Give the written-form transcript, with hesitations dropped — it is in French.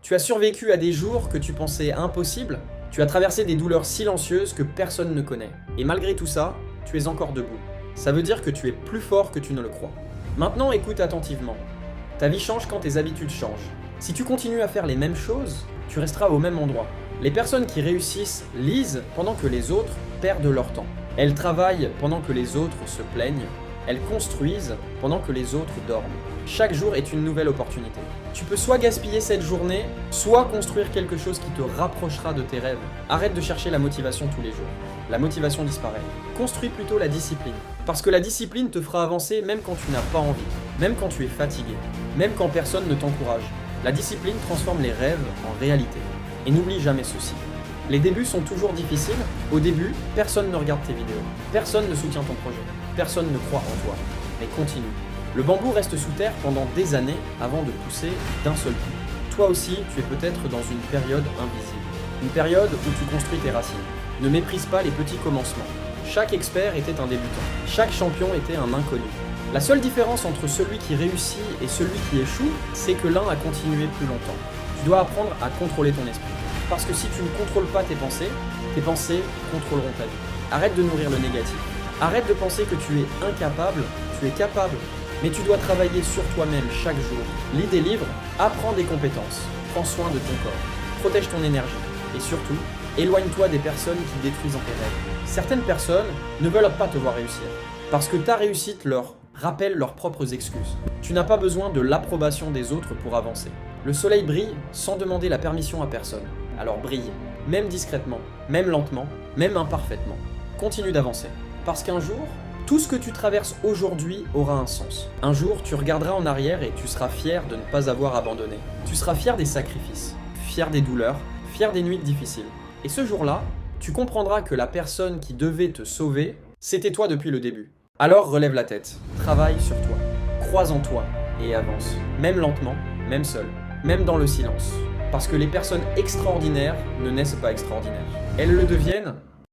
Tu as survécu à des jours que tu pensais impossibles. Tu as traversé des douleurs silencieuses que personne ne connaît. Et malgré tout ça, tu es encore debout. Ça veut dire que tu es plus fort que tu ne le crois. Maintenant, écoute attentivement. Ta vie change quand tes habitudes changent. Si tu continues à faire les mêmes choses, tu resteras au même endroit. Les personnes qui réussissent lisent pendant que les autres perdent leur temps. Elles travaillent pendant que les autres se plaignent. Elles construisent pendant que les autres dorment. Chaque jour est une nouvelle opportunité. Tu peux soit gaspiller cette journée, soit construire quelque chose qui te rapprochera de tes rêves. Arrête de chercher la motivation tous les jours. La motivation disparaît. Construis plutôt la discipline. Parce que la discipline te fera avancer même quand tu n'as pas envie, même quand tu es fatigué, même quand personne ne t'encourage. La discipline transforme les rêves en réalité. Et n'oublie jamais ceci. Les débuts sont toujours difficiles. Au début, personne ne regarde tes vidéos. Personne ne soutient ton projet. Personne ne croit en toi. Mais continue. Le bambou reste sous terre pendant des années avant de pousser d'un seul coup. Toi aussi, tu es peut-être dans une période invisible. Une période où tu construis tes racines. Ne méprise pas les petits commencements. Chaque expert était un débutant. Chaque champion était un inconnu. La seule différence entre celui qui réussit et celui qui échoue, c'est que l'un a continué plus longtemps. Tu dois apprendre à contrôler ton esprit. Parce que si tu ne contrôles pas tes pensées contrôleront ta vie. Arrête de nourrir le négatif. Arrête de penser que tu es incapable, tu es capable. Mais tu dois travailler sur toi-même chaque jour. Lis des livres, apprends des compétences, prends soin de ton corps, protège ton énergie. Et surtout, éloigne-toi des personnes qui détruisent tes rêves. Certaines personnes ne veulent pas te voir réussir. Parce que ta réussite leur rappelle leurs propres excuses. Tu n'as pas besoin de l'approbation des autres pour avancer. Le soleil brille sans demander la permission à personne. Alors brille, même discrètement, même lentement, même imparfaitement. Continue d'avancer. Parce qu'un jour, tout ce que tu traverses aujourd'hui aura un sens. Un jour, tu regarderas en arrière et tu seras fier de ne pas avoir abandonné. Tu seras fier des sacrifices, fier des douleurs, fier des nuits difficiles. Et ce jour-là, tu comprendras que la personne qui devait te sauver, c'était toi depuis le début. Alors relève la tête, travaille sur toi, crois en toi et avance. Même lentement, même seul, même dans le silence. Parce que les personnes extraordinaires ne naissent pas extraordinaires. Elles le deviennent